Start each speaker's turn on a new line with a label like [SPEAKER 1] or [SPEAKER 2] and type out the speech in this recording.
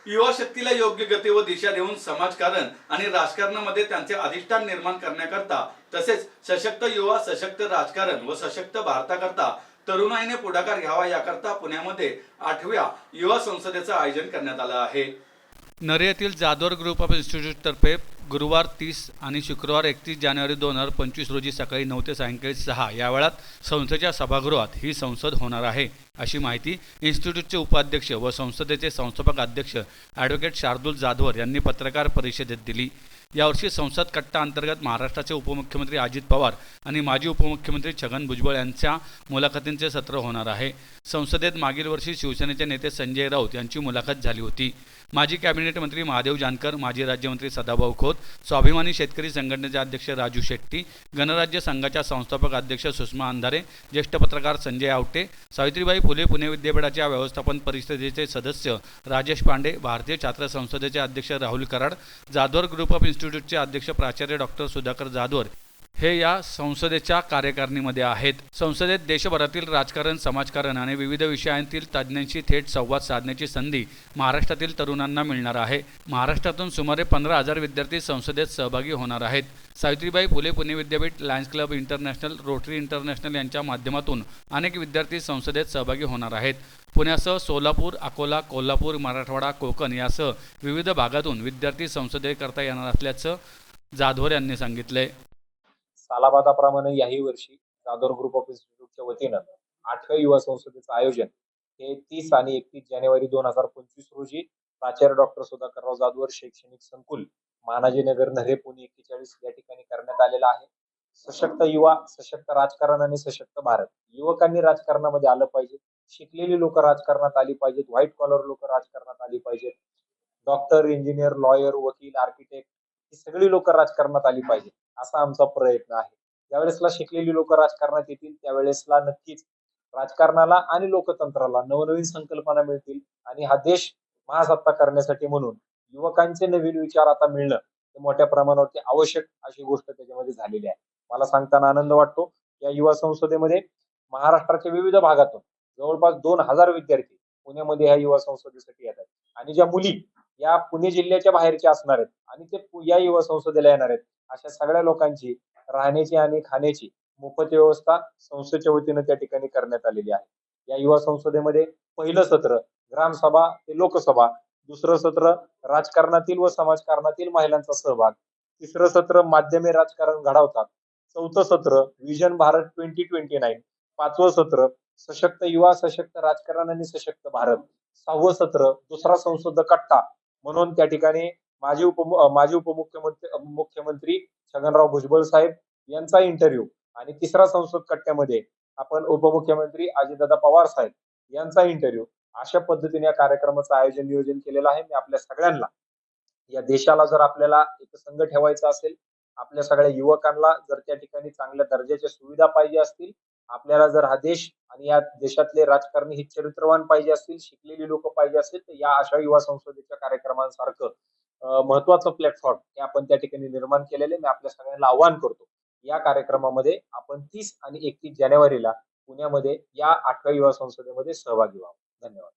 [SPEAKER 1] युवा शक्तीला योग्य गती व दिशा देऊन समाजकारण आणि राजकारणामध्ये त्यांचे अधिष्ठान निर्माण करण्याकरता तसेच सशक्त युवा, सशक्त राजकारण व सशक्त भारताकरता तरुणाईने पुढाकार घ्यावा याकरता पुण्यामध्ये 8व्या युवा संसदेचं आयोजन करण्यात आलं आहे। नरे येथील जाधवर ग्रुप ऑफ इन्स्टिट्यूटतर्फे गुरुवार 30 आणि शुक्रवार 31 जानेवारी 2025 रोजी सकाळी 9 ते सायंकाळी 6 या वेळात संस्थेच्या सभागृहात ही संसद होणार आहे, अशी माहिती इन्स्टिट्यूटचे उपाध्यक्ष व संसदेचे संस्थापक अध्यक्ष ॲडव्होकेट शार्दूल जाधवर यांनी पत्रकार परिषदेत दिली। यावर्षी संसद कट्टा अंतर्गत महाराष्ट्राचे उपमुख्यमंत्री अजित पवार आणि माजी उपमुख्यमंत्री छगन भुजबळ यांच्या मुलाखतींचे सत्र होणार आहे। संसदेत मागील वर्षी शिवसेनेचे नेते संजय राऊत यांची मुलाखत झाली होती। माजी कॅबिनेट मंत्री महादेव जानकर, माजी राज्यमंत्री सदाभाऊ खोत, स्वाभिमानी शेतकरी संघटनेचे अध्यक्ष राजू शेट्टी, गणराज्य संघाच्या संस्थापक अध्यक्ष सुषमा अंधारे, ज्येष्ठ पत्रकार संजय आवटे, सावित्रीबाई फुले पुणे विद्यापीठाच्या व्यवस्थापन परिषदेचे सदस्य राजेश पांडे, भारतीय छात्र संसदेचे अध्यक्ष राहुल कराड, जाधवर ग्रुप ऑफ इन्स्टिट्यूटचे अध्यक्ष प्राचार्य डॉक्टर सुधाकर जाधवर हे या संसदेच्या कार्यकारिणीमध्ये आहेत। संसदेत देशभरातील राजकारण, समाजकारण आणि विविध विषयांतील तज्ज्ञांशी थेट संवाद साधण्याची संधी महाराष्ट्रातील तरुणांना मिळणार आहे। महाराष्ट्रातून सुमारे 15,000 विद्यार्थी संसदेत सहभागी होणार आहेत। Savitribai Phule Pune Vidyapeeth, Lions Club International, Rotary International यांच्या माध्यमातून अनेक विद्यार्थी संसदेत सहभागी होणार आहेत। पुण्यासह सोलापूर, अकोला, कोल्हापूर, मराठवाडा, कोकण यासह विविध भागातून विद्यार्थी संसदेकरता येणार असल्याचं जाधवर यांनी सांगितले।
[SPEAKER 2] सालाबादाप्रमाणे याही वर्षी जाधवर ग्रुप ऑफ इन्स्टिट्यूटच्या वतीनं 8व्या युवा संसदेचं आयोजन हे 30 आणि 31 जानेवारी 2025 रोजी प्राचार्य डॉक्टर सुधाकरराव जाधवर शैक्षणिक संकुल, महानाजीनगर, नरे, पुणे 41 या ठिकाणी करण्यात आलेलं आहे। सशक्त युवा, सशक्त राजकारण आणि सशक्त भारत। युवकांनी राजकारणामध्ये आलं पाहिजे, शिकलेली लोक राजकारणात आली पाहिजेत, व्हाईट कॉलर लोक राजकारणात आली पाहिजेत, डॉक्टर, इंजिनियर, लॉयर, वकील, आर्किटेक्ट ही सगळी लोक राजकारणात आली पाहिजेत, असा आमचा प्रयत्न आहे। ज्यावेळेसला शिकलेली लोक राजकारणात येतील त्यावेळेसला नक्कीच राजकारणाला आणि लोकतंत्राला नवनवीन संकल्पना मिळतील आणि हा देश महासत्ता करण्यासाठी म्हणून युवकांचे नवीन विचार आता मिळणं हे मोठ्या प्रमाणावरती आवश्यक अशी गोष्ट त्याच्यामध्ये झालेली आहे। मला सांगताना आनंद वाटतो, या युवा संसदेमध्ये महाराष्ट्राच्या विविध भागातून जवळपास 2,000 विद्यार्थी पुण्यामध्ये ह्या युवा संसदेसाठी येतात आणि ज्या मुली या पुणे जिल्ह्याच्या बाहेरच्या असणार आहेत आणि ते या युवा संसदेला येणार आहेत, अशा सगळ्या लोकांची राहण्याची आणि खाण्याची मोफत व्यवस्था संस्थेच्या वतीनं त्या ठिकाणी करण्यात आलेली आहे। या युवा संसदेमध्ये पहिलं सत्र ग्रामसभा ते लोकसभा, दुसरं सत्र राजकारणातील व समाजकारणातील महिलांचा सहभाग, तिसरं सत्र माध्यमे राजकारण घडवतात, चौथं सत्र विजन भारत 2029, पाचवं सत्र सशक्त युवा, सशक्त राजकारण आणि सशक्त भारत, 6वं सत्र दुसरा संसद कट्टा म्हणून त्या ठिकाणी माजी मुख्यमंत्री छगनराव भुजबळ साहेब यांचा इंटरव्ह्यू आणि तिसरा संसद कट्ट्यामध्ये आपण उपमुख्यमंत्री अजितदादा पवार साहेब यांचा इंटरव्ह्यू, अशा पद्धतीने या कार्यक्रमाचं आयोजन नियोजन केलेलं आहे। मी आपल्या सगळ्यांना, या देशाला जर आपल्याला एक संघ ठेवायचा असेल, आपल्या सगळ्या युवकांना जर त्या ठिकाणी चांगल्या दर्जाच्या सुविधा पाहिजे असतील, आपल्याला जर हा देश आणि या देशातले राजकारणी हे चरित्रवान पाहिजे असतील, शिकलेली लोक पाहिजे असतील, तर या अशा युवा संसदेच्या कार्यक्रमांसारखं महत्वाचं प्लॅटफॉर्म हे आपण त्या ठिकाणी निर्माण केलेले। मी आपल्या सगळ्यांना आवाहन करतो, या कार्यक्रमामध्ये आपण 30 आणि 31 जानेवारीला पुण्यामध्ये या 8व्या युवा संसदेमध्ये सहभागी व्हावं। धन्यवाद।